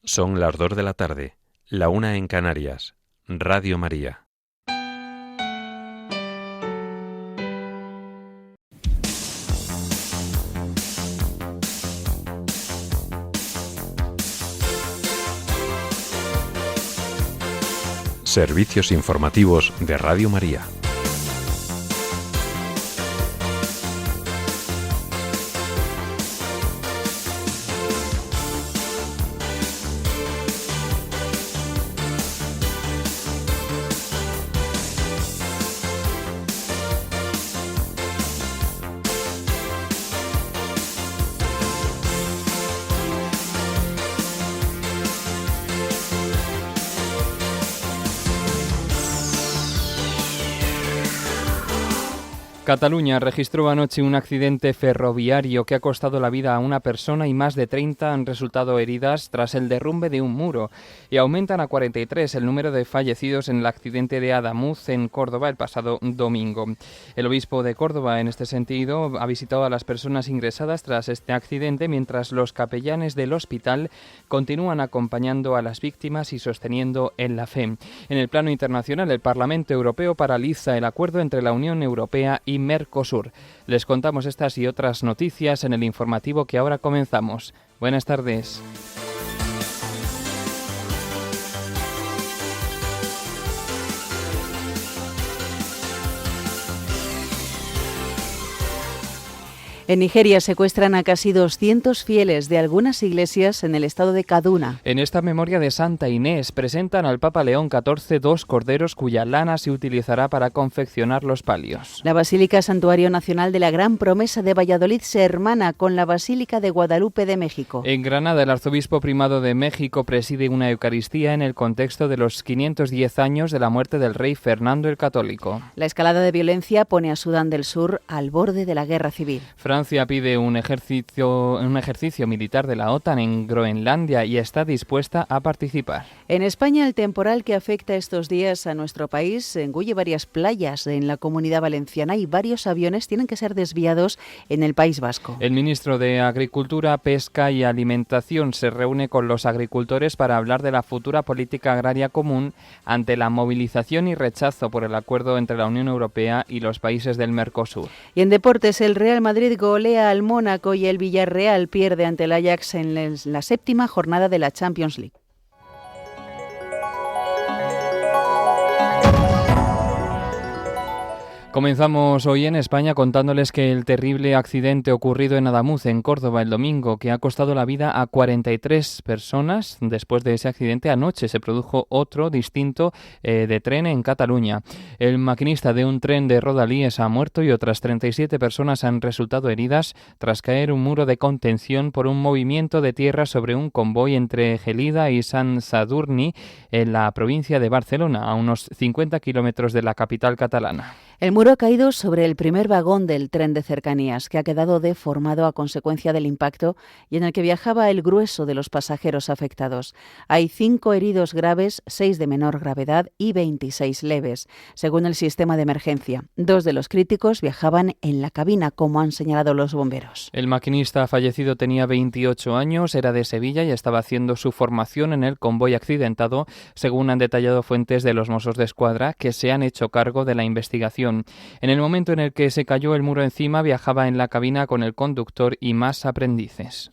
Son las 2 de la tarde, la 1 en Canarias. Radio María. Servicios informativos de Radio María. Cataluña registró anoche un accidente ferroviario que ha costado la vida a una persona y más de 30 han resultado heridas tras el derrumbe de un muro, y aumentan a 43 el número de fallecidos en el accidente de Adamuz en Córdoba el pasado domingo. El obispo de Córdoba, en este sentido, ha visitado a las personas ingresadas tras este accidente, mientras los capellanes del hospital continúan acompañando a las víctimas y sosteniendo en la fe. En el plano internacional, el Parlamento Europeo paraliza el acuerdo entre la Unión Europea y Mercosur. Les contamos estas y otras noticias en el informativo que ahora comenzamos. Buenas tardes. En Nigeria secuestran a casi 200 fieles de algunas iglesias en el estado de Kaduna. En esta memoria de Santa Inés presentan al Papa León XIV 2 corderos cuya lana se utilizará para confeccionar los palios. La Basílica Santuario Nacional de la Gran Promesa de Valladolid se hermana con la Basílica de Guadalupe de México. En Granada, el arzobispo primado de México preside una Eucaristía en el contexto de los 510 años de la muerte del rey Fernando el Católico. La escalada de violencia pone a Sudán del Sur al borde de la guerra civil. Francia pide un ejercicio militar de la OTAN en Groenlandia y está dispuesta a participar. En España, el temporal que afecta estos días a nuestro país engulle varias playas en la Comunidad Valenciana y varios aviones tienen que ser desviados en el País Vasco. El ministro de Agricultura, Pesca y Alimentación se reúne con los agricultores para hablar de la futura política agraria común ante la movilización y rechazo por el acuerdo entre la Unión Europea y los países del Mercosur. Y en deportes, el Real Madrid golea al Mónaco y el Villarreal pierde ante el Ajax en la séptima jornada de la Champions League. Comenzamos hoy en España contándoles que el terrible accidente ocurrido en Adamuz, en Córdoba, el domingo, que ha costado la vida a 43 personas. Después de ese accidente, anoche se produjo otro distinto de tren en Cataluña. El maquinista de un tren de Rodalies ha muerto y otras 37 personas han resultado heridas tras caer un muro de contención por un movimiento de tierra sobre un convoy entre Gelida y Sant Sadurní, en la provincia de Barcelona, a unos 50 kilómetros de la capital catalana. El muro ha caído sobre el primer vagón del tren de cercanías, que ha quedado deformado a consecuencia del impacto y en el que viajaba el grueso de los pasajeros afectados. Hay 5 heridos graves, 6 de menor gravedad y 26 leves, según el sistema de emergencia. 2 de los críticos viajaban en la cabina, como han señalado los bomberos. El maquinista fallecido tenía 28 años, era de Sevilla y estaba haciendo su formación en el convoy accidentado, según han detallado fuentes de los Mossos d'Esquadra, que se han hecho cargo de la investigación. En el momento en el que se cayó el muro encima, viajaba en la cabina con el conductor y más aprendices.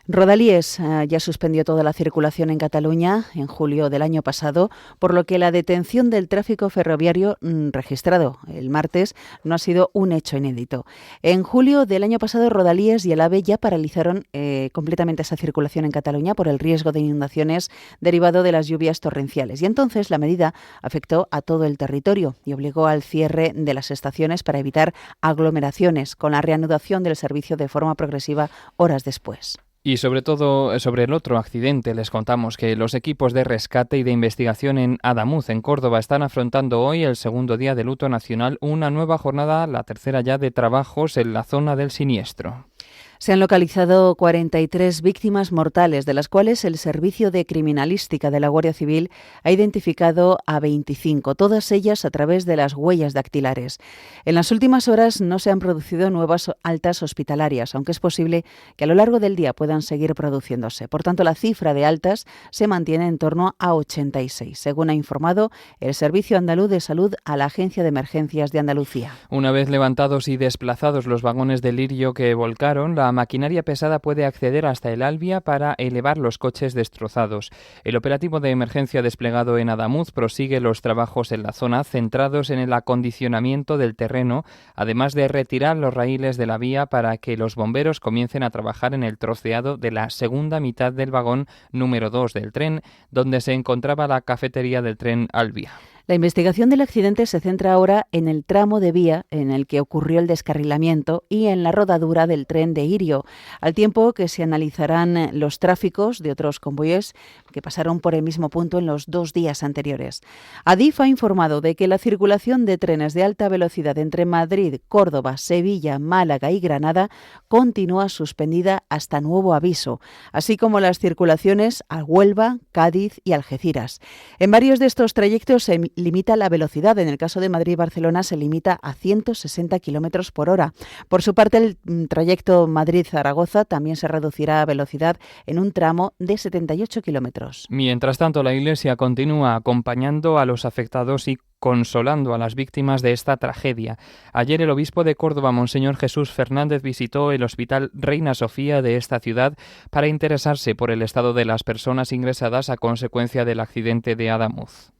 Rodalies ya suspendió toda la circulación en Cataluña en julio del año pasado, por lo que la detención del tráfico ferroviario registrado el martes no ha sido un hecho inédito. En julio del año pasado, Rodalies y el AVE ya paralizaron completamente esa circulación en Cataluña por el riesgo de inundaciones derivado de las lluvias torrenciales. Y entonces la medida afectó a todo el territorio y obligó al cierre de las estaciones para evitar aglomeraciones, con la reanudación del servicio de forma progresiva horas después. Y sobre todo, sobre el otro accidente, les contamos que los equipos de rescate y de investigación en Adamuz, en Córdoba, están afrontando hoy, el segundo día de luto nacional, una nueva jornada, la tercera ya, de trabajos en la zona del siniestro. Se han localizado 43 víctimas mortales, de las cuales el Servicio de Criminalística de la Guardia Civil ha identificado a 25, todas ellas a través de las huellas dactilares. En las últimas horas no se han producido nuevas altas hospitalarias, aunque es posible que a lo largo del día puedan seguir produciéndose. Por tanto, la cifra de altas se mantiene en torno a 86, según ha informado el Servicio Andaluz de Salud a la Agencia de Emergencias de Andalucía. Una vez levantados y desplazados los vagones de Lirio que volcaron, la maquinaria pesada puede acceder hasta el Albia para elevar los coches destrozados. El operativo de emergencia desplegado en Adamuz prosigue los trabajos en la zona centrados en el acondicionamiento del terreno, además de retirar los raíles de la vía para que los bomberos comiencen a trabajar en el troceado de la segunda mitad del vagón número 2 del tren, donde se encontraba la cafetería del tren Albia. La investigación del accidente se centra ahora en el tramo de vía en el que ocurrió el descarrilamiento y en la rodadura del tren de Irio, al tiempo que se analizarán los tráficos de otros convoyes que pasaron por el mismo punto en los 2 días anteriores. Adif ha informado de que la circulación de trenes de alta velocidad entre Madrid, Córdoba, Sevilla, Málaga y Granada continúa suspendida hasta nuevo aviso, así como las circulaciones a Huelva, Cádiz y Algeciras. En varios de estos trayectos se limita la velocidad. En el caso de Madrid-Barcelona se limita a 160 km por hora. Por su parte, el trayecto Madrid-Zaragoza también se reducirá a velocidad en un tramo de 78 kilómetros. Mientras tanto, la Iglesia continúa acompañando a los afectados y consolando a las víctimas de esta tragedia. Ayer el obispo de Córdoba, Monseñor Jesús Fernández, visitó el Hospital Reina Sofía de esta ciudad para interesarse por el estado de las personas ingresadas a consecuencia del accidente de Adamuz.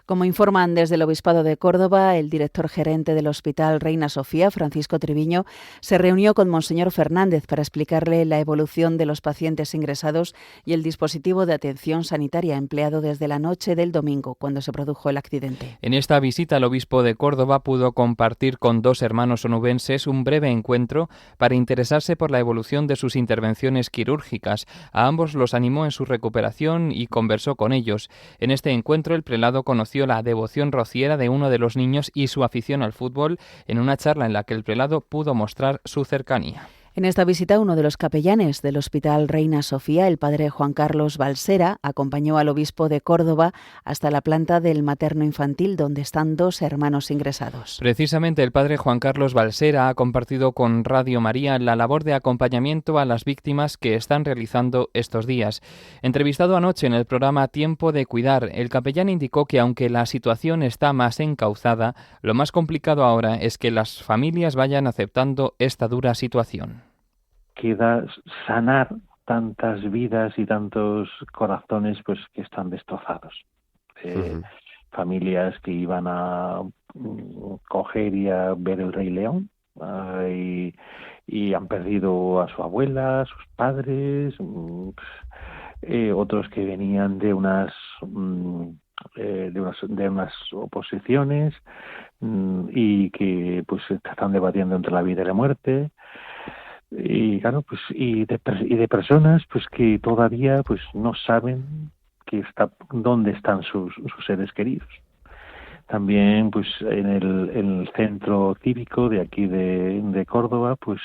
Como informan desde el Obispado de Córdoba, el director gerente del Hospital Reina Sofía, Francisco Triviño, se reunió con Monseñor Fernández para explicarle la evolución de los pacientes ingresados y el dispositivo de atención sanitaria empleado desde la noche del domingo, cuando se produjo el accidente. En esta visita, el obispo de Córdoba pudo compartir con 2 hermanos onubenses un breve encuentro para interesarse por la evolución de sus intervenciones quirúrgicas. A ambos los animó en su recuperación y conversó con ellos. En este encuentro, el prelado conoció la devoción rociera de uno de los niños y su afición al fútbol en una charla en la que el prelado pudo mostrar su cercanía. En esta visita, uno de los capellanes del Hospital Reina Sofía, el padre Juan Carlos Balsera, acompañó al obispo de Córdoba hasta la planta del materno infantil, donde están 2 hermanos ingresados. Precisamente el padre Juan Carlos Balsera ha compartido con Radio María la labor de acompañamiento a las víctimas que están realizando estos días. Entrevistado anoche en el programa Tiempo de Cuidar, el capellán indicó que aunque la situación está más encauzada, lo más complicado ahora es que las familias vayan aceptando esta dura situación. Queda sanar tantas vidas y tantos corazones pues que están destrozados. Familias que iban a coger y a ver el Rey León y han perdido a su abuela, a sus padres, otros que venían de unas oposiciones y que pues están debatiendo entre la vida y la muerte. Y claro, pues y de personas pues que todavía pues no saben dónde están sus seres queridos. También pues en el centro cívico de aquí de Córdoba pues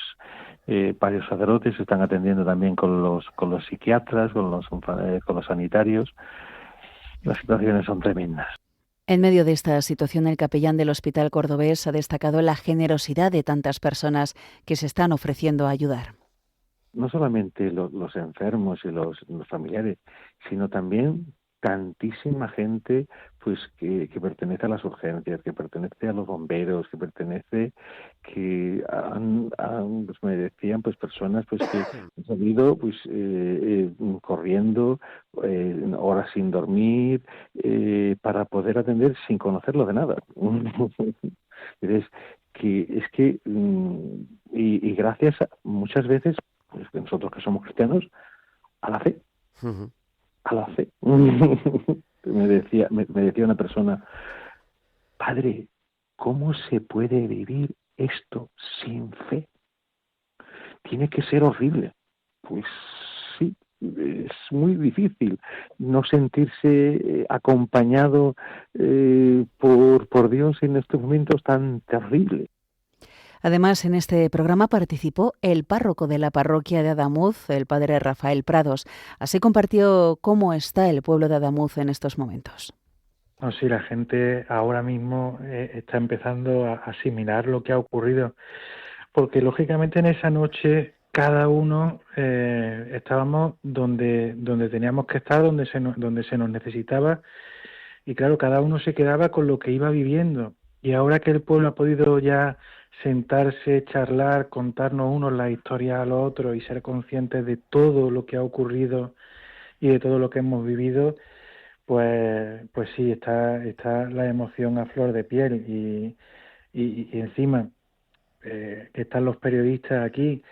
varios sacerdotes están atendiendo también con los psiquiatras, con los sanitarios. Las situaciones son tremendas. En medio de esta situación, el capellán del Hospital Cordobés ha destacado la generosidad de tantas personas que se están ofreciendo a ayudar. No solamente los enfermos y los familiares, sino también tantísima gente pues que pertenece a las urgencias, que pertenece a los bomberos, que pues me decían pues personas pues que han salido pues corriendo horas sin dormir para poder atender sin conocerlo de nada. Y gracias muchas veces pues nosotros que somos cristianos a la fe. Uh-huh. A la fe. me decía una persona, padre, ¿cómo se puede vivir esto sin fe? Tiene que ser horrible. Pues sí, es muy difícil no sentirse acompañado por Dios en estos momentos tan terribles. Además, en este programa participó el párroco de la parroquia de Adamuz, el padre Rafael Prados. Así compartió cómo está el pueblo de Adamuz en estos momentos. No, sí, la gente ahora mismo está empezando a asimilar lo que ha ocurrido, porque lógicamente en esa noche cada uno estábamos donde teníamos que estar, donde se nos necesitaba, y claro, cada uno se quedaba con lo que iba viviendo. Y ahora que el pueblo ha podido ya sentarse, charlar, contarnos unos la historia a los otros y ser conscientes de todo lo que ha ocurrido y de todo lo que hemos vivido, pues sí, está la emoción a flor de piel y encima que están los periodistas aquí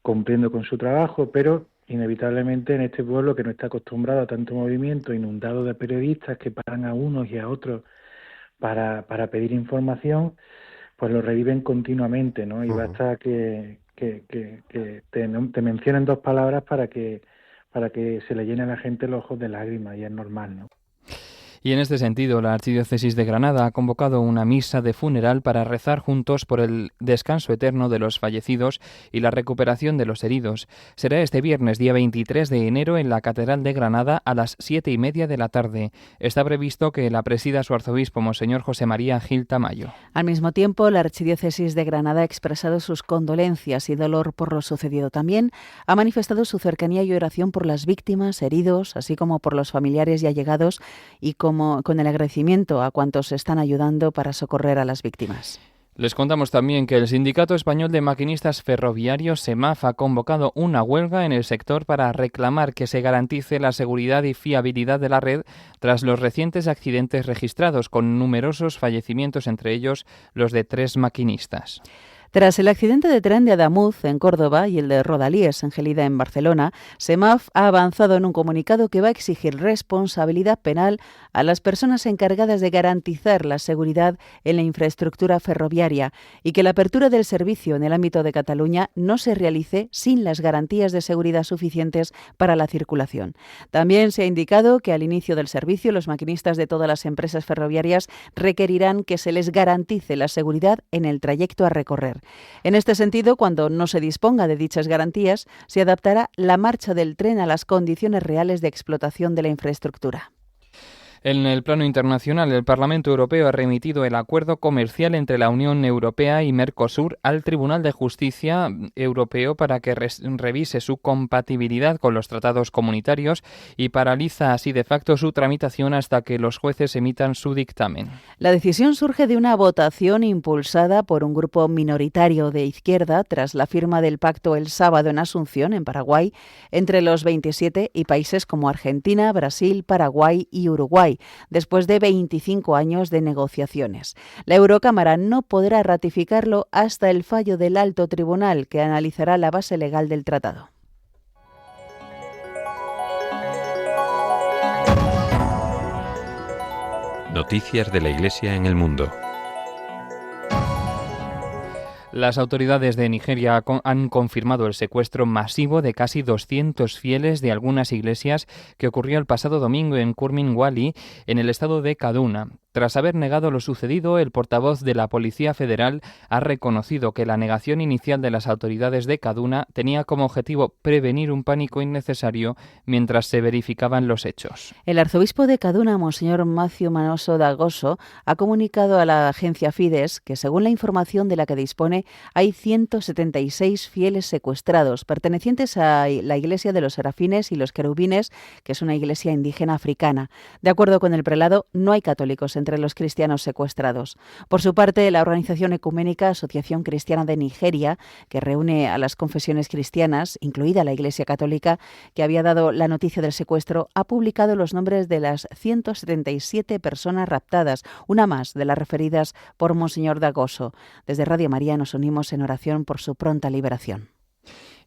cumpliendo con su trabajo, pero inevitablemente en este pueblo que no está acostumbrado a tanto movimiento, inundado de periodistas que paran a unos y a otros para pedir información, pues lo reviven continuamente, ¿no? Y basta que te mencionen dos palabras para que se le llene a la gente los ojos de lágrimas, y es normal, ¿no? Y en este sentido, la Archidiócesis de Granada ha convocado una misa de funeral para rezar juntos por el descanso eterno de los fallecidos y la recuperación de los heridos. Será este viernes, día 23 de enero, en la Catedral de Granada a las 7:30 de la tarde. Está previsto que la presida su arzobispo, Monseñor José María Gil Tamayo. Al mismo tiempo, la Archidiócesis de Granada ha expresado sus condolencias y dolor por lo sucedido. También ha manifestado su cercanía y oración por las víctimas, heridos, así como por los familiares y allegados, y con el agradecimiento a cuantos están ayudando para socorrer a las víctimas. Les contamos también que el Sindicato Español de Maquinistas Ferroviarios, SEMAF, ha convocado una huelga en el sector para reclamar que se garantice la seguridad y fiabilidad de la red tras los recientes accidentes registrados, con numerosos fallecimientos, entre ellos los de 3 maquinistas. Tras el accidente de tren de Adamuz, en Córdoba, y el de Rodalíes, en Gelida, en Barcelona, SEMAF ha avanzado en un comunicado que va a exigir responsabilidad penal a las personas encargadas de garantizar la seguridad en la infraestructura ferroviaria y que la apertura del servicio en el ámbito de Cataluña no se realice sin las garantías de seguridad suficientes para la circulación. También se ha indicado que al inicio del servicio los maquinistas de todas las empresas ferroviarias requerirán que se les garantice la seguridad en el trayecto a recorrer. En este sentido, cuando no se disponga de dichas garantías, se adaptará la marcha del tren a las condiciones reales de explotación de la infraestructura. En el plano internacional, el Parlamento Europeo ha remitido el acuerdo comercial entre la Unión Europea y Mercosur al Tribunal de Justicia Europeo para que revise su compatibilidad con los tratados comunitarios y paraliza así de facto su tramitación hasta que los jueces emitan su dictamen. La decisión surge de una votación impulsada por un grupo minoritario de izquierda tras la firma del pacto el sábado en Asunción, en Paraguay, entre los 27 y países como Argentina, Brasil, Paraguay y Uruguay, después de 25 años de negociaciones. La Eurocámara no podrá ratificarlo hasta el fallo del Alto Tribunal, que analizará la base legal del tratado. Noticias de la Iglesia en el mundo. Las autoridades de Nigeria han confirmado el secuestro masivo de casi 200 fieles de algunas iglesias que ocurrió el pasado domingo en Kurmin Wali, en el estado de Kaduna. Tras haber negado lo sucedido, el portavoz de la Policía Federal ha reconocido que la negación inicial de las autoridades de Kaduna tenía como objetivo prevenir un pánico innecesario mientras se verificaban los hechos. El arzobispo de Kaduna, Monseñor Matthew Manoso Dagoso, ha comunicado a la agencia Fides que, según la información de la que dispone, hay 176 fieles secuestrados, pertenecientes a la Iglesia de los Serafines y los Querubines, que es una iglesia indígena africana. De acuerdo con el prelado, no hay católicos entre los cristianos secuestrados. Por su parte, la organización ecuménica Asociación Cristiana de Nigeria, que reúne a las confesiones cristianas, incluida la Iglesia Católica, que había dado la noticia del secuestro, ha publicado los nombres de las 177 personas raptadas, una más de las referidas por Monseñor Dagoso. Desde Radio María nos unimos en oración por su pronta liberación.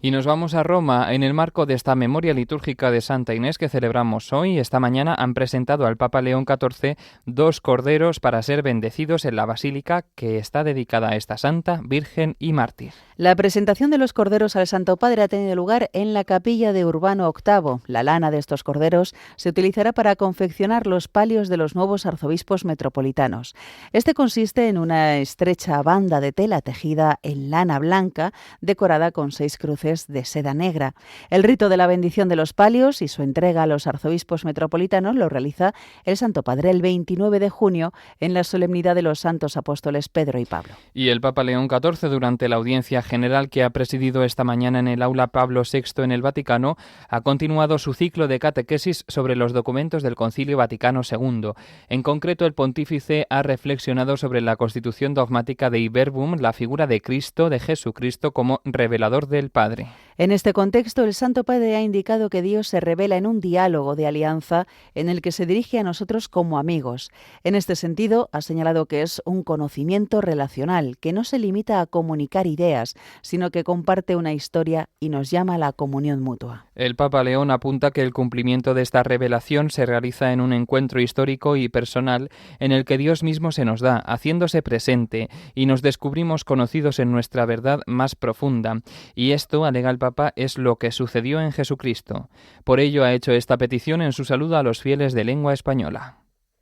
Y nos vamos a Roma. En el marco de esta memoria litúrgica de Santa Inés que celebramos hoy, esta mañana han presentado al Papa León XIV 2 corderos para ser bendecidos en la basílica que está dedicada a esta santa, virgen y mártir. La presentación de los corderos al Santo Padre ha tenido lugar en la capilla de Urbano VIII. La lana de estos corderos se utilizará para confeccionar los palios de los nuevos arzobispos metropolitanos. Este consiste en una estrecha banda de tela tejida en lana blanca, decorada con 6 cruces de seda negra. El rito de la bendición de los palios y su entrega a los arzobispos metropolitanos lo realiza el Santo Padre el 29 de junio en la solemnidad de los santos apóstoles Pedro y Pablo. Y el Papa León XIV, durante la audiencia general que ha presidido esta mañana en el aula Pablo VI en el Vaticano, ha continuado su ciclo de catequesis sobre los documentos del Concilio Vaticano II. En concreto, el pontífice ha reflexionado sobre la constitución dogmática de Iberbum, la figura de Cristo, de Jesucristo, como revelador del Padre. En este contexto, el Santo Padre ha indicado que Dios se revela en un diálogo de alianza en el que se dirige a nosotros como amigos. En este sentido, ha señalado que es un conocimiento relacional, que no se limita a comunicar ideas, sino que comparte una historia y nos llama a la comunión mutua. El Papa León apunta que el cumplimiento de esta revelación se realiza en un encuentro histórico y personal en el que Dios mismo se nos da, haciéndose presente, y nos descubrimos conocidos en nuestra verdad más profunda. Y esto, alega el Papa, es lo que sucedió en Jesucristo. Por ello ha hecho esta petición en su saludo a los fieles de lengua española.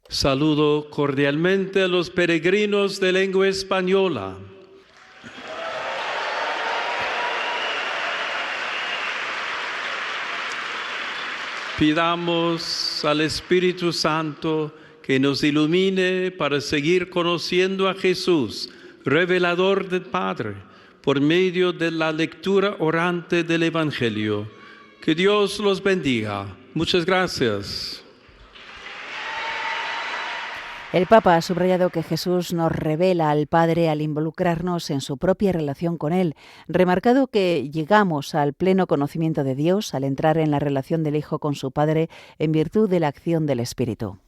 Saludo cordialmente a los peregrinos de lengua española. Pidamos al Espíritu Santo que nos ilumine para seguir conociendo a Jesús, revelador del Padre, por medio de la lectura orante del Evangelio. Que Dios los bendiga. Muchas gracias. El Papa ha subrayado que Jesús nos revela al Padre al involucrarnos en su propia relación con Él, remarcado que llegamos al pleno conocimiento de Dios al entrar en la relación del Hijo con su Padre en virtud de la acción del Espíritu.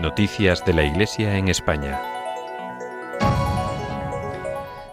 Noticias de la Iglesia en España.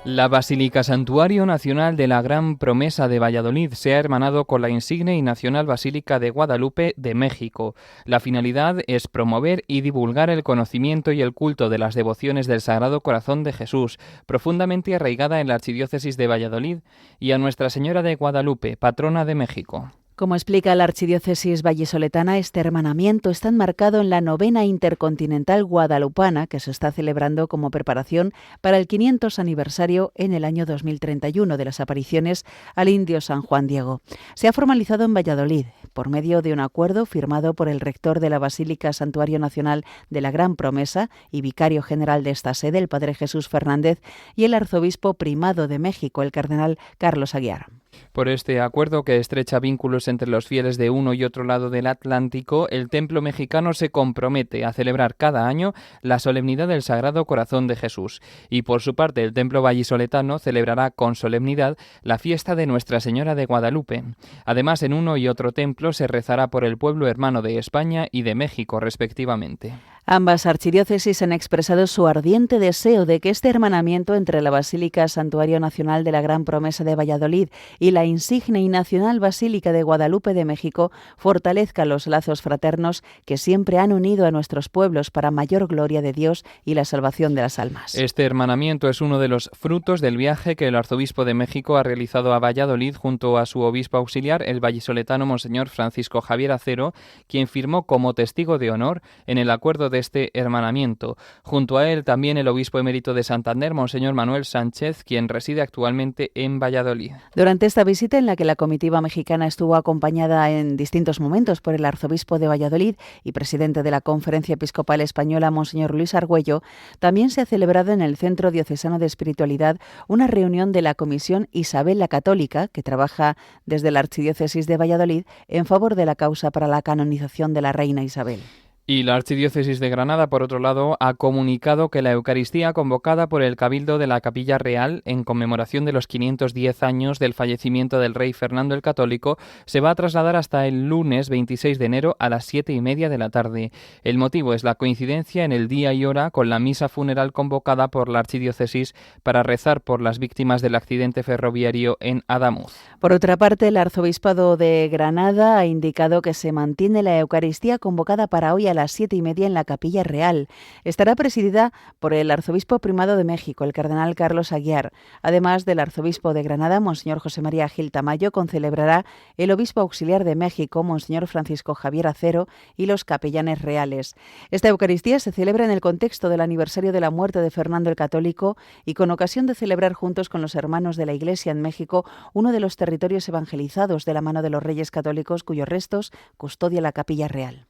La Basílica Santuario Nacional de la Gran Promesa de Valladolid se ha hermanado con la insigne y nacional Basílica de Guadalupe de México. La finalidad es promover y divulgar el conocimiento y el culto de las devociones del Sagrado Corazón de Jesús, profundamente arraigada en la Archidiócesis de Valladolid, y a Nuestra Señora de Guadalupe, patrona de México. Como explica la Archidiócesis vallisoletana, este hermanamiento está enmarcado en la 9ª Intercontinental Guadalupana, que se está celebrando como preparación para el 500 aniversario en el año 2031 de las apariciones al indio San Juan Diego. Se ha formalizado en Valladolid por medio de un acuerdo firmado por el rector de la Basílica Santuario Nacional de la Gran Promesa y vicario general de esta sede, el Padre Jesús Fernández, y el arzobispo primado de México, el cardenal Carlos Aguiar. Por este acuerdo, que estrecha vínculos entre los fieles de uno y otro lado del Atlántico, el templo mexicano se compromete a celebrar cada año la solemnidad del Sagrado Corazón de Jesús. Y por su parte, el templo vallisoletano celebrará con solemnidad la fiesta de Nuestra Señora de Guadalupe. Además, en uno y otro templo se rezará por el pueblo hermano de España y de México, respectivamente. Ambas archidiócesis han expresado su ardiente deseo de que este hermanamiento entre la Basílica Santuario Nacional de la Gran Promesa de Valladolid y la insigne y nacional Basílica de Guadalupe de México fortalezca los lazos fraternos que siempre han unido a nuestros pueblos para mayor gloria de Dios y la salvación de las almas. Este hermanamiento es uno de los frutos del viaje que el arzobispo de México ha realizado a Valladolid junto a su obispo auxiliar, el vallisoletano Monseñor Francisco Javier Acero, quien firmó como testigo de honor en el acuerdo de este hermanamiento. Junto a él también el obispo emérito de Santander, Monseñor Manuel Sánchez, quien reside actualmente en Valladolid. Durante esta visita, en la que la comitiva mexicana estuvo acompañada en distintos momentos por el arzobispo de Valladolid y presidente de la Conferencia Episcopal Española, Monseñor Luis Argüello, también se ha celebrado en el Centro Diocesano de Espiritualidad una reunión de la Comisión Isabel la Católica, que trabaja desde la Archidiócesis de Valladolid en favor de la causa para la canonización de la reina Isabel. Y la Archidiócesis de Granada, por otro lado, ha comunicado que la Eucaristía convocada por el Cabildo de la Capilla Real en conmemoración de los 510 años del fallecimiento del rey Fernando el Católico se va a trasladar hasta el lunes 26 de enero a las 7:30 de la tarde. El motivo es la coincidencia en el día y hora con la misa funeral convocada por la Archidiócesis para rezar por las víctimas del accidente ferroviario en Adamuz. Por otra parte, el Arzobispado de Granada ha indicado que se mantiene la Eucaristía convocada para hoy a las 7:30 en la Capilla Real. Estará presidida por el Arzobispo Primado de México, el cardenal Carlos Aguiar. Además del Arzobispo de Granada, Monseñor José María Gil Tamayo, concelebrará el Obispo Auxiliar de México, Monseñor Francisco Javier Acero, y los capellanes reales. Esta Eucaristía se celebra en el contexto del aniversario de la muerte de Fernando el Católico y con ocasión de celebrar juntos con los hermanos de la Iglesia en México uno de los territorios evangelizados de la mano de los Reyes Católicos cuyos restos custodia la Capilla Real.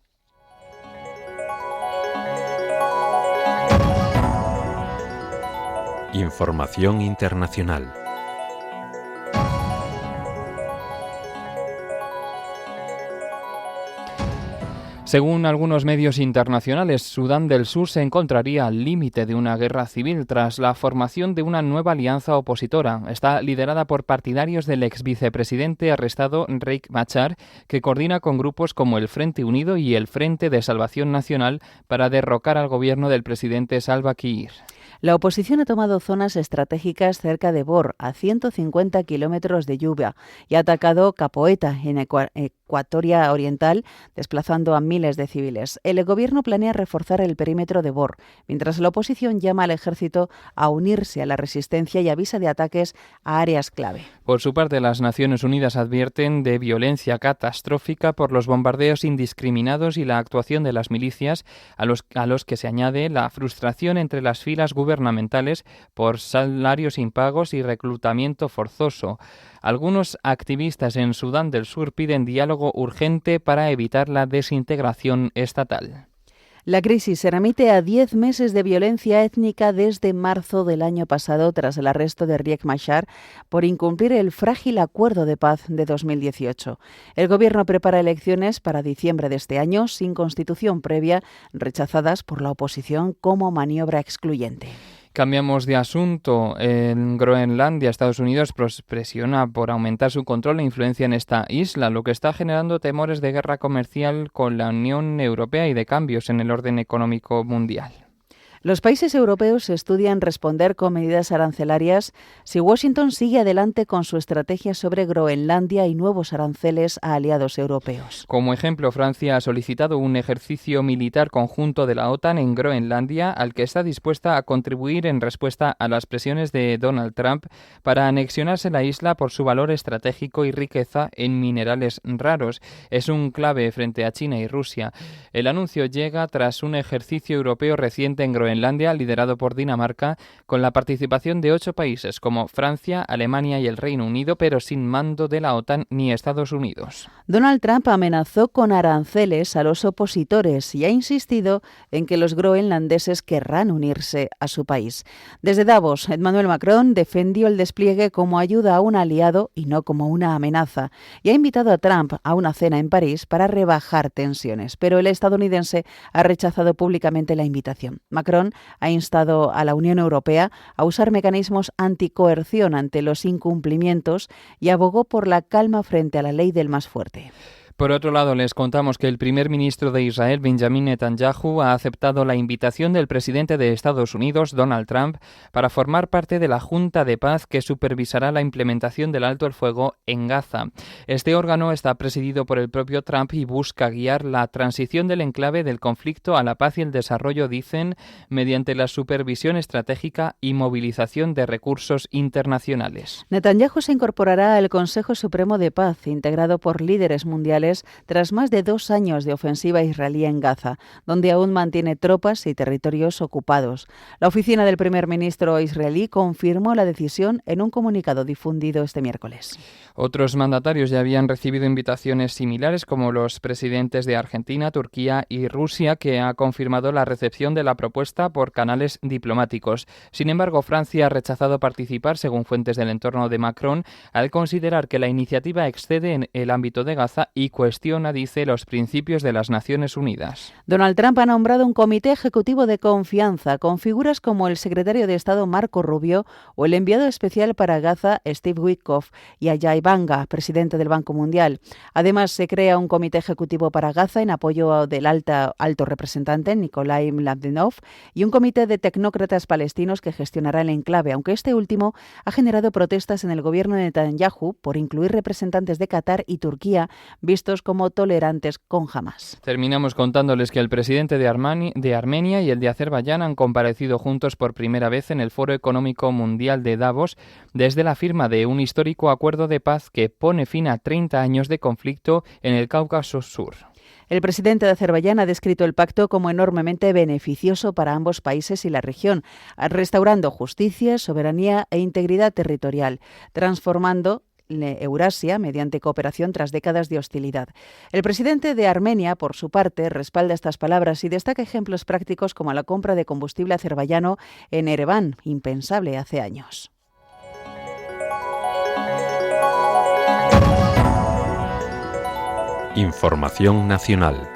Información internacional. Según algunos medios internacionales, Sudán del Sur se encontraría al límite de una guerra civil tras la formación de una nueva alianza opositora. Está liderada por partidarios del ex vicepresidente arrestado Riek Machar, que coordina con grupos como el Frente Unido y el Frente de Salvación Nacional para derrocar al gobierno del presidente Salva Kiir. La oposición ha tomado zonas estratégicas cerca de Bor, a 150 kilómetros de Yuba, y ha atacado Capoeta, en Ecuatoria Oriental, desplazando a miles de civiles. El gobierno planea reforzar el perímetro de Bor, mientras la oposición llama al ejército a unirse a la resistencia y avisa de ataques a áreas clave. Por su parte, las Naciones Unidas advierten de violencia catastrófica por los bombardeos indiscriminados y la actuación de las milicias, a los que se añade la frustración entre las filas gubernamentales por salarios impagos y reclutamiento forzoso. Algunos activistas en Sudán del Sur piden diálogo urgente para evitar la desintegración estatal. La crisis se remite a 10 meses de violencia étnica desde marzo del año pasado tras el arresto de Riek Machar por incumplir el frágil acuerdo de paz de 2018. El gobierno prepara elecciones para diciembre de este año sin constitución previa, rechazadas por la oposición como maniobra excluyente. Cambiamos de asunto. En Groenlandia, Estados Unidos presiona por aumentar su control e influencia en esta isla, lo que está generando temores de guerra comercial con la Unión Europea y de cambios en el orden económico mundial. Los países europeos estudian responder con medidas arancelarias si Washington sigue adelante con su estrategia sobre Groenlandia y nuevos aranceles a aliados europeos. Como ejemplo, Francia ha solicitado un ejercicio militar conjunto de la OTAN en Groenlandia, al que está dispuesta a contribuir en respuesta a las presiones de Donald Trump para anexionarse la isla por su valor estratégico y riqueza en minerales raros. Es un clave frente a China y Rusia. El anuncio llega tras un ejercicio europeo reciente en Groenlandia, liderado por Dinamarca, con la participación de 8 países como Francia, Alemania y el Reino Unido, pero sin mando de la OTAN ni Estados Unidos. Donald Trump amenazó con aranceles a los opositores y ha insistido en que los groenlandeses querrán unirse a su país. Desde Davos, Emmanuel Macron defendió el despliegue como ayuda a un aliado y no como una amenaza, y ha invitado a Trump a una cena en París para rebajar tensiones, pero el estadounidense ha rechazado públicamente la invitación. Macron ha instado a la Unión Europea a usar mecanismos anticoerción ante los incumplimientos y abogó por la calma frente a la ley del más fuerte. Por otro lado, les contamos que el primer ministro de Israel, Benjamin Netanyahu, ha aceptado la invitación del presidente de Estados Unidos, Donald Trump, para formar parte de la Junta de Paz que supervisará la implementación del alto el fuego en Gaza. Este órgano está presidido por el propio Trump y busca guiar la transición del enclave del conflicto a la paz y el desarrollo, dicen, mediante la supervisión estratégica y movilización de recursos internacionales. Netanyahu se incorporará al Consejo Supremo de Paz, integrado por líderes mundiales, tras más de 2 años de ofensiva israelí en Gaza, donde aún mantiene tropas y territorios ocupados. La oficina del primer ministro israelí confirmó la decisión en un comunicado difundido este miércoles. Otros mandatarios ya habían recibido invitaciones similares, como los presidentes de Argentina, Turquía y Rusia, que ha confirmado la recepción de la propuesta por canales diplomáticos. Sin embargo, Francia ha rechazado participar, según fuentes del entorno de Macron, al considerar que la iniciativa excede en el ámbito de Gaza y cuestiona, dice, los principios de las Naciones Unidas. Donald Trump ha nombrado un comité ejecutivo de confianza con figuras como el secretario de Estado Marco Rubio o el enviado especial para Gaza Steve Witkoff y Ajay Banga, presidente del Banco Mundial. Además, se crea un comité ejecutivo para Gaza en apoyo del alto representante Nikolai Mladenov y un comité de tecnócratas palestinos que gestionará el enclave, aunque este último ha generado protestas en el gobierno de Netanyahu por incluir representantes de Qatar y Turquía vistos como tolerantes con Hamás. Terminamos contándoles que el presidente de Armenia y el de Azerbaiyán han comparecido juntos por primera vez en el Foro Económico Mundial de Davos desde la firma de un histórico acuerdo de paz que pone fin a 30 años de conflicto en el Cáucaso Sur. El presidente de Azerbaiyán ha descrito el pacto como enormemente beneficioso para ambos países y la región, restaurando justicia, soberanía e integridad territorial, transformando Eurasia mediante cooperación tras décadas de hostilidad. El presidente de Armenia, por su parte, respalda estas palabras y destaca ejemplos prácticos como la compra de combustible azerbaiyano en Ereván, impensable hace años. Información nacional.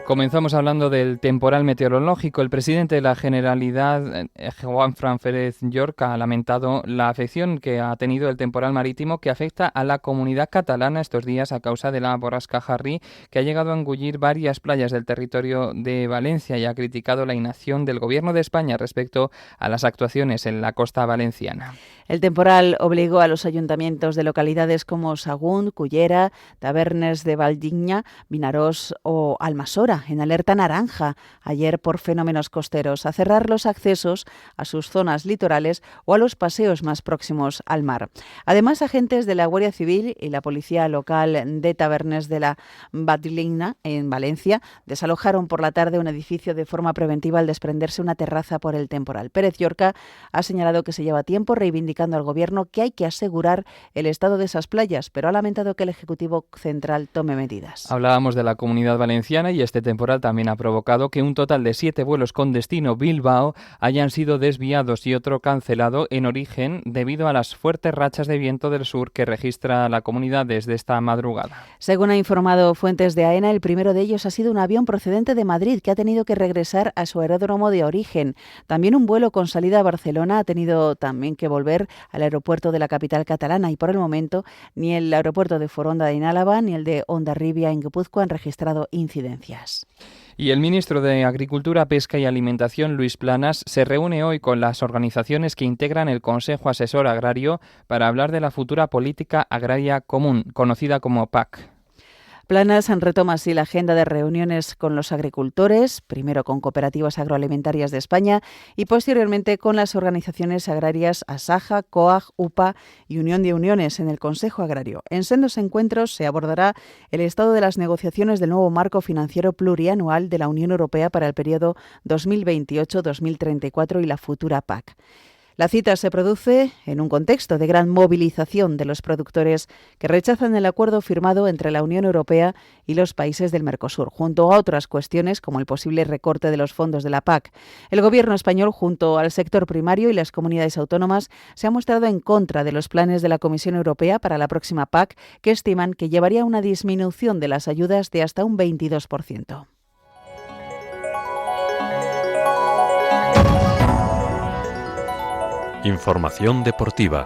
Comenzamos hablando del temporal meteorológico. El presidente de la Generalidad, Juanfran Pérez Llorca, ha lamentado la afección que ha tenido el temporal marítimo que afecta a la comunidad catalana estos días a causa de la borrasca Harry, que ha llegado a engullir varias playas del territorio de Valencia y ha criticado la inacción del Gobierno de España respecto a las actuaciones en la costa valenciana. El temporal obligó a los ayuntamientos de localidades como Sagunt, Cullera, Tavernes de Valdiña, Vinaròs o Almassora en alerta naranja ayer por fenómenos costeros, a cerrar los accesos a sus zonas litorales o a los paseos más próximos al mar. Además, agentes de la Guardia Civil y la Policía Local de Tavernes de la Valdiña en Valencia desalojaron por la tarde un edificio de forma preventiva al desprenderse una terraza por el temporal. Pérez Llorca ha señalado que se lleva tiempo reivindicando al Gobierno que hay que asegurar el estado de esas playas, pero ha lamentado que el Ejecutivo Central tome medidas. Hablábamos de la Comunidad Valenciana y este temporal también ha provocado que un total de 7 vuelos con destino Bilbao hayan sido desviados y otro cancelado en origen debido a las fuertes rachas de viento del sur que registra la comunidad desde esta madrugada. Según ha informado fuentes de AENA, el primero de ellos ha sido un avión procedente de Madrid que ha tenido que regresar a su aeródromo de origen. También un vuelo con salida a Barcelona ha tenido también que volver al aeropuerto de la capital catalana y por el momento ni el aeropuerto de Foronda en Álava ni el de Hondarribia en Guipúzcoa han registrado incidencias. Y el ministro de Agricultura, Pesca y Alimentación, Luis Planas, se reúne hoy con las organizaciones que integran el Consejo Asesor Agrario para hablar de la futura política agraria común, conocida como PAC. Planas retoma así la agenda de reuniones con los agricultores, primero con Cooperativas Agroalimentarias de España y posteriormente con las organizaciones agrarias Asaja, COAG, UPA y Unión de Uniones en el Consejo Agrario. En sendos encuentros se abordará el estado de las negociaciones del nuevo marco financiero plurianual de la Unión Europea para el periodo 2028-2034 y la futura PAC. La cita se produce en un contexto de gran movilización de los productores que rechazan el acuerdo firmado entre la Unión Europea y los países del Mercosur, junto a otras cuestiones como el posible recorte de los fondos de la PAC. El Gobierno español, junto al sector primario y las comunidades autónomas, se ha mostrado en contra de los planes de la Comisión Europea para la próxima PAC, que estiman que llevaría a una disminución de las ayudas de hasta un 22%. Información deportiva.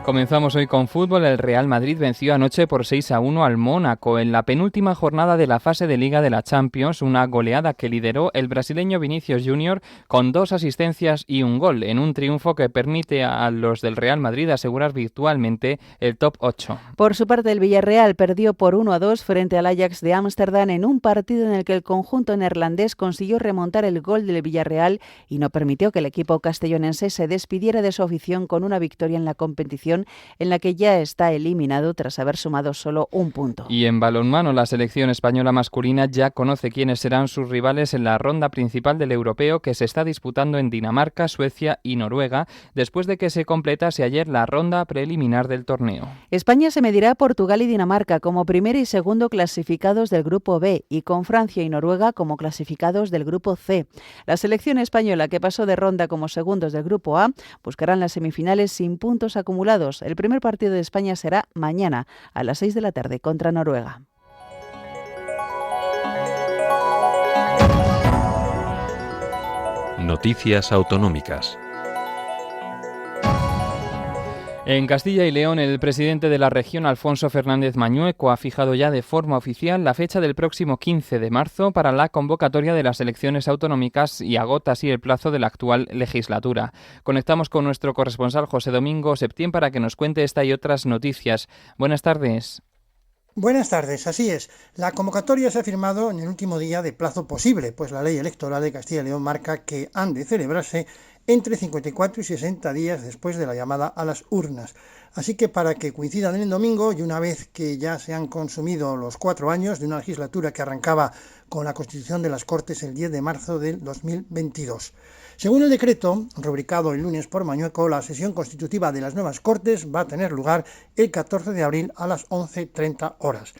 Comenzamos hoy con fútbol. El Real Madrid venció anoche por 6-1 al Mónaco en la penúltima jornada de la fase de Liga de la Champions, una goleada que lideró el brasileño Vinícius Júnior con 2 asistencias y un gol, en un triunfo que permite a los del Real Madrid asegurar virtualmente el top 8. Por su parte, el Villarreal perdió por 1-2 frente al Ajax de Ámsterdam en un partido en el que el conjunto neerlandés consiguió remontar el gol del Villarreal y no permitió que el equipo castellonense se despidiera de su afición con una victoria en la competición competición en la que ya está eliminado tras haber sumado solo un punto. Y en balonmano, la selección española masculina ya conoce quiénes serán sus rivales en la ronda principal del europeo que se está disputando en Dinamarca, Suecia y Noruega, después de que se completase ayer la ronda preliminar del torneo. España se medirá a Portugal y Dinamarca como primer y segundo clasificados del grupo B y con Francia y Noruega como clasificados del grupo C. La selección española, que pasó de ronda como segundos del grupo A, buscarán las semifinales sin puntos acumulados. El primer partido de España será mañana a las 6 de la tarde contra Noruega. Noticias autonómicas. En Castilla y León, el presidente de la región, Alfonso Fernández Mañueco, ha fijado ya de forma oficial la fecha del próximo 15 de marzo para la convocatoria de las elecciones autonómicas y agota así el plazo de la actual legislatura. Conectamos con nuestro corresponsal José Domingo Septién para que nos cuente esta y otras noticias. Buenas tardes. Buenas tardes, así es. La convocatoria se ha firmado en el último día de plazo posible, pues la ley electoral de Castilla y León marca que han de celebrarse entre 54 y 60 días después de la llamada a las urnas. Así que para que coincidan en el domingo y una vez que ya se han consumido los 4 años de una legislatura que arrancaba con la constitución de las Cortes el 10 de marzo del 2022. Según el decreto, rubricado el lunes por Mañueco, la sesión constitutiva de las nuevas Cortes va a tener lugar el 14 de abril a las 11:30 horas.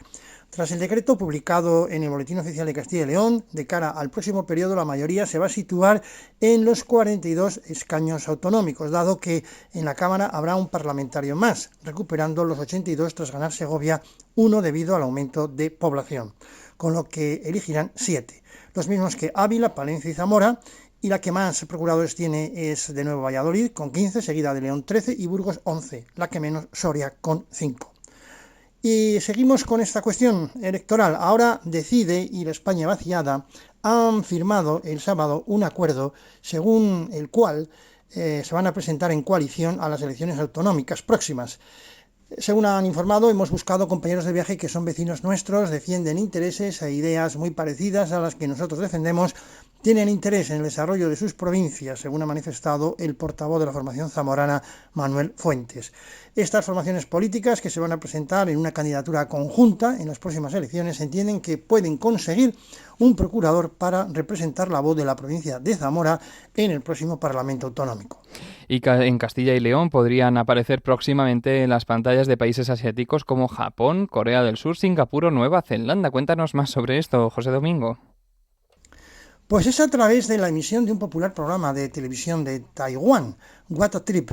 Tras el decreto publicado en el Boletín Oficial de Castilla y León, de cara al próximo periodo la mayoría se va a situar en los 42 escaños autonómicos, dado que en la Cámara habrá un parlamentario más, recuperando los 82 tras ganar Segovia, uno debido al aumento de población, con lo que elegirán 7, los mismos que Ávila, Palencia y Zamora, y la que más procuradores tiene es de nuevo Valladolid, con 15, seguida de León 13 y Burgos 11, la que menos Soria con 5. Y seguimos con esta cuestión electoral. Ahora Decide y la España Vaciada han firmado el sábado un acuerdo según el cual se van a presentar en coalición a las elecciones autonómicas próximas. Según han informado, hemos buscado compañeros de viaje que son vecinos nuestros, defienden intereses e ideas muy parecidas a las que nosotros defendemos, tienen interés en el desarrollo de sus provincias, según ha manifestado el portavoz de la formación zamorana, Manuel Fuentes. Estas formaciones políticas, que se van a presentar en una candidatura conjunta en las próximas elecciones, entienden que pueden conseguir un procurador para representar la voz de la provincia de Zamora en el próximo Parlamento Autonómico. Y en Castilla y León podrían aparecer próximamente en las pantallas de países asiáticos como Japón, Corea del Sur, Singapur o Nueva Zelanda. Cuéntanos más sobre esto, José Domingo. Pues es a través de la emisión de un popular programa de televisión de Taiwán, What a Trip,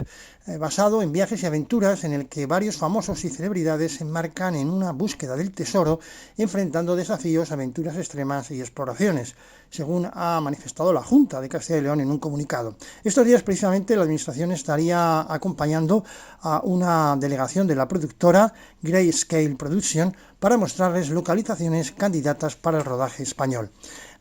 basado en viajes y aventuras en el que varios famosos y celebridades se enmarcan en una búsqueda del tesoro, enfrentando desafíos, aventuras extremas y exploraciones, según ha manifestado la Junta de Castilla y León en un comunicado. Estos días precisamente la Administración estaría acompañando a una delegación de la productora Grayscale Production para mostrarles localizaciones candidatas para el rodaje español.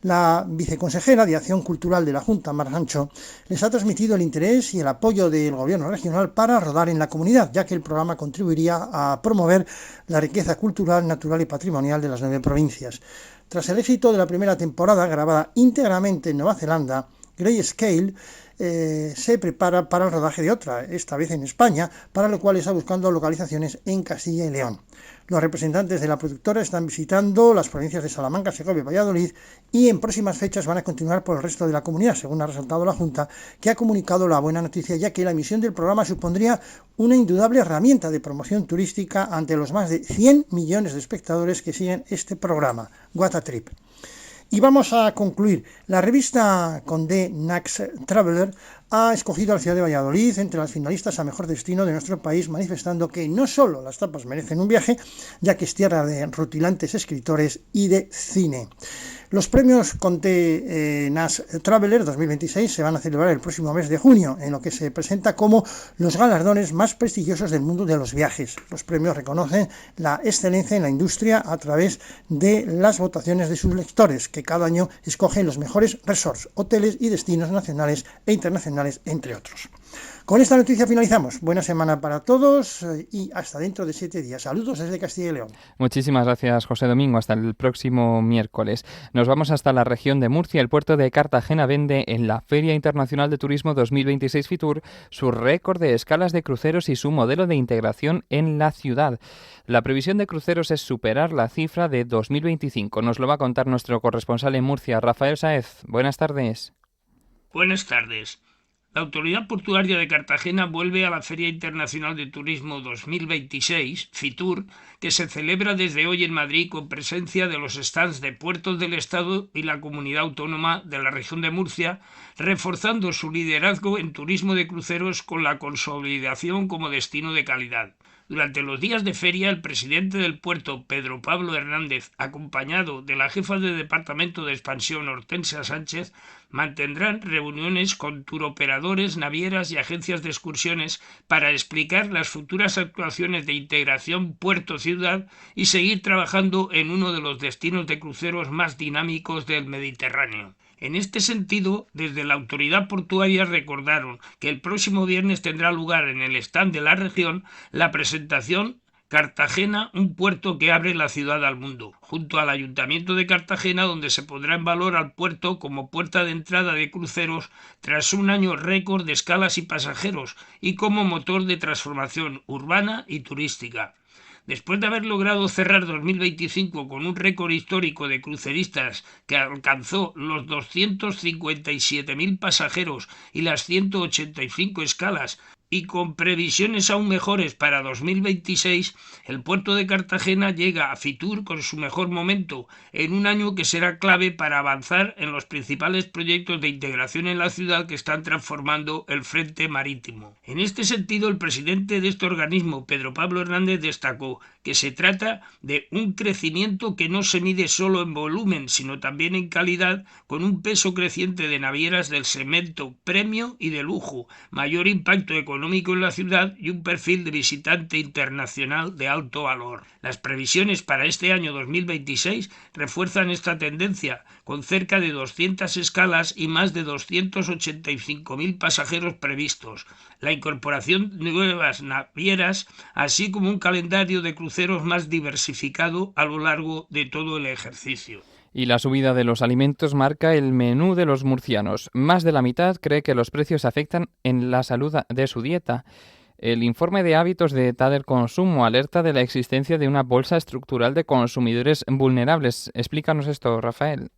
La viceconsejera de Acción Cultural de la Junta, Mar Sancho, les ha transmitido el interés y el apoyo del Gobierno regional para rodar en la comunidad, ya que el programa contribuiría a promover la riqueza cultural, natural y patrimonial de las 9 provincias. Tras el éxito de la primera temporada, grabada íntegramente en Nueva Zelanda, Grayscale se prepara para el rodaje de otra, esta vez en España, para lo cual está buscando localizaciones en Castilla y León. Los representantes de la productora están visitando las provincias de Salamanca, Segovia y Valladolid y en próximas fechas van a continuar por el resto de la comunidad, según ha resaltado la Junta, que ha comunicado la buena noticia, ya que la emisión del programa supondría una indudable herramienta de promoción turística ante los más de 100 millones de espectadores que siguen este programa, What a Trip. Y vamos a concluir. La revista Condé Nast Traveler ha escogido a la ciudad de Valladolid entre las finalistas a mejor destino de nuestro país, manifestando que no solo las tapas merecen un viaje, ya que es tierra de rutilantes escritores y de cine. Los premios Condé Nast Traveler 2026 se van a celebrar el próximo mes de junio, en lo que se presenta como los galardones más prestigiosos del mundo de los viajes. Los premios reconocen la excelencia en la industria a través de las votaciones de sus lectores, que cada año escogen los mejores resorts, hoteles y destinos nacionales e internacionales Manzanares, entre otros. Con esta noticia finalizamos. Buena semana para todos y hasta dentro de 7 días. Saludos desde Castilla y León. Muchísimas gracias, José Domingo. Hasta el próximo miércoles. Nos vamos hasta la región de Murcia. El puerto de Cartagena vende en la Feria Internacional de Turismo 2026 Fitur su récord de escalas de cruceros y su modelo de integración en la ciudad. La previsión de cruceros es superar la cifra de 2025. Nos lo va a contar nuestro corresponsal en Murcia, Rafael Sáez. Buenas tardes. Buenas tardes. La Autoridad Portuaria de Cartagena vuelve a la Feria Internacional de Turismo 2026, Fitur, que se celebra desde hoy en Madrid con presencia de los stands de Puertos del Estado y la Comunidad Autónoma de la región de Murcia, reforzando su liderazgo en turismo de cruceros con la consolidación como destino de calidad. Durante los días de feria, el presidente del puerto, Pedro Pablo Hernández, acompañado de la jefa de Departamento de Expansión, Hortensia Sánchez, mantendrán reuniones con turoperadores, navieras y agencias de excursiones para explicar las futuras actuaciones de integración puerto-ciudad y seguir trabajando en uno de los destinos de cruceros más dinámicos del Mediterráneo. En este sentido, desde la autoridad portuaria recordaron que el próximo viernes tendrá lugar en el stand de la región la presentación Cartagena, un puerto que abre la ciudad al mundo, junto al Ayuntamiento de Cartagena, donde se pondrá en valor al puerto como puerta de entrada de cruceros tras un año récord de escalas y pasajeros y como motor de transformación urbana y turística. Después de haber logrado cerrar 2025 con un récord histórico de cruceristas que alcanzó los 257.000 pasajeros y las 185 escalas, y con previsiones aún mejores para 2026, el puerto de Cartagena llega a Fitur con su mejor momento, en un año que será clave para avanzar en los principales proyectos de integración en la ciudad que están transformando el frente marítimo. En este sentido, el presidente de este organismo, Pedro Pablo Hernández, destacó que se trata de un crecimiento que no se mide solo en volumen, sino también en calidad, con un peso creciente de navieras del segmento premium y de lujo, mayor impacto económico en la ciudad y un perfil de visitante internacional de alto valor. Las previsiones para este año 2026 refuerzan esta tendencia, con cerca de 200 escalas y más de 285.000 pasajeros previstos, la incorporación de nuevas navieras, así como un calendario de cruceros más diversificado a lo largo de todo el ejercicio. Y la subida de los alimentos marca el menú de los murcianos. Más de la mitad cree que los precios afectan en la salud de su dieta. El informe de hábitos de Tader Consumo alerta de la existencia de una bolsa estructural de consumidores vulnerables. Explícanos esto, Rafael.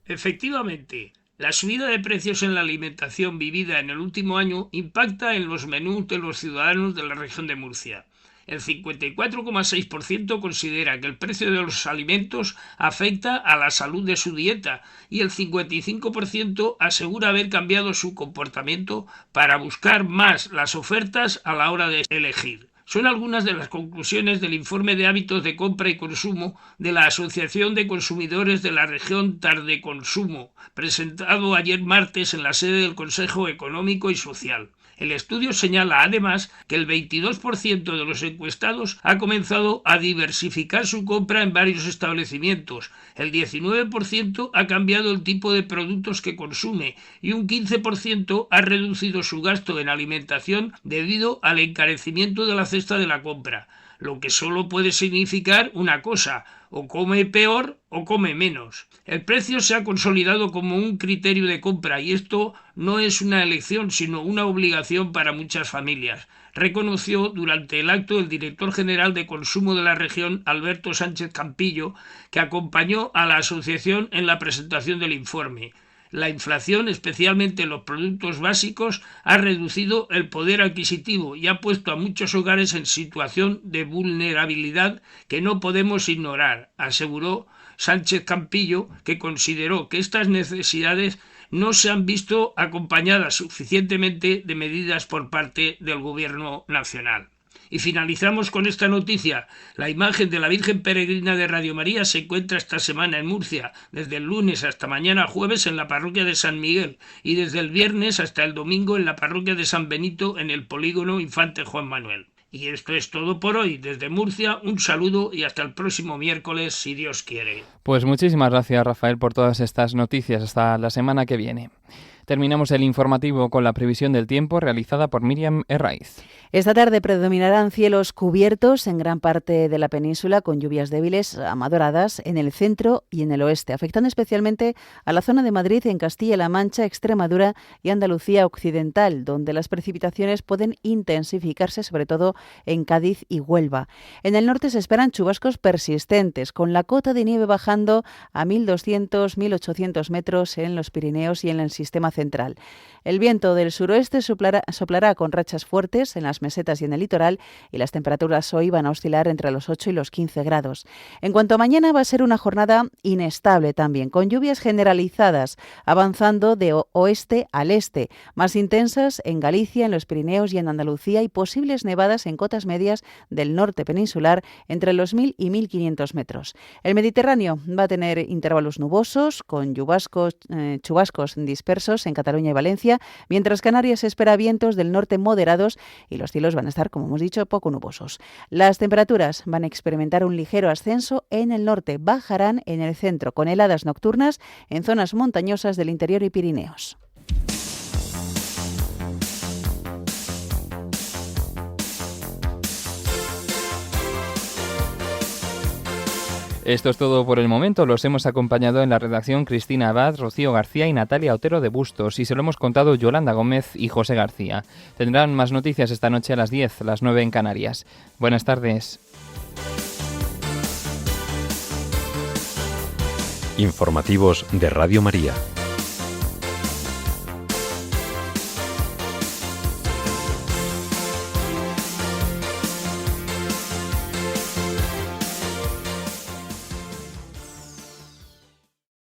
Efectivamente, la subida de precios en la alimentación vivida en el último año impacta en los menús de los ciudadanos de la región de Murcia. El 54,6% considera que el precio de los alimentos afecta a la salud de su dieta y el 55% asegura haber cambiado su comportamiento para buscar más las ofertas a la hora de elegir. Son algunas de las conclusiones del informe de hábitos de compra y consumo de la Asociación de Consumidores de la región Tader Consumo, presentado ayer martes en la sede del Consejo Económico y Social. El estudio señala además que el 22% de los encuestados ha comenzado a diversificar su compra en varios establecimientos, el 19% ha cambiado el tipo de productos que consume y un 15% ha reducido su gasto en alimentación debido al encarecimiento de la cesta de la compra, lo que solo puede significar una cosa: o come peor o come menos. El precio se ha consolidado como un criterio de compra y esto no es una elección sino una obligación para muchas familias, reconoció durante el acto el director general de consumo de la región, Alberto Sánchez Campillo, que acompañó a la asociación en la presentación del informe. La inflación, especialmente en los productos básicos, ha reducido el poder adquisitivo y ha puesto a muchos hogares en situación de vulnerabilidad que no podemos ignorar, aseguró Sánchez Campillo, que consideró que estas necesidades no se han visto acompañadas suficientemente de medidas por parte del Gobierno nacional. Y finalizamos con esta noticia. La imagen de la Virgen Peregrina de Radio María se encuentra esta semana en Murcia, desde el lunes hasta mañana jueves en la parroquia de San Miguel y desde el viernes hasta el domingo en la parroquia de San Benito en el polígono Infante Juan Manuel. Y esto es todo por hoy. Desde Murcia, un saludo y hasta el próximo miércoles, si Dios quiere. Pues muchísimas gracias, Rafael, por todas estas noticias. Hasta la semana que viene. Terminamos el informativo con la previsión del tiempo realizada por Miriam Herraiz. Esta tarde predominarán cielos cubiertos en gran parte de la península con lluvias débiles a moderadas en el centro y en el oeste, afectando especialmente a la zona de Madrid, en Castilla-La Mancha, Extremadura y Andalucía occidental, donde las precipitaciones pueden intensificarse, sobre todo en Cádiz y Huelva. En el norte se esperan chubascos persistentes, con la cota de nieve bajando a 1.200-1.800 metros en los Pirineos y en el sistema central. El viento del suroeste soplará con rachas fuertes en las mesetas y en el litoral, y las temperaturas hoy van a oscilar entre los 8 y los 15 grados. En cuanto a mañana, va a ser una jornada inestable también, con lluvias generalizadas, avanzando de oeste al este, más intensas en Galicia, en los Pirineos y en Andalucía, y posibles nevadas en cotas medias del norte peninsular entre los 1.000 y 1.500 metros. El Mediterráneo va a tener intervalos nubosos, con chubascos dispersos en Cataluña y Valencia, mientras Canarias espera vientos del norte moderados y los cielos van a estar, como hemos dicho, poco nubosos. Las temperaturas van a experimentar un ligero ascenso en el norte, bajarán en el centro, con heladas nocturnas en zonas montañosas del interior y Pirineos. Esto es todo por el momento. Los hemos acompañado en la redacción Cristina Abad, Rocío García y Natalia Otero de Bustos, y se lo hemos contado Yolanda Gómez y José García. Tendrán más noticias esta noche a las 10, las 9 en Canarias. Buenas tardes. Informativos de Radio María.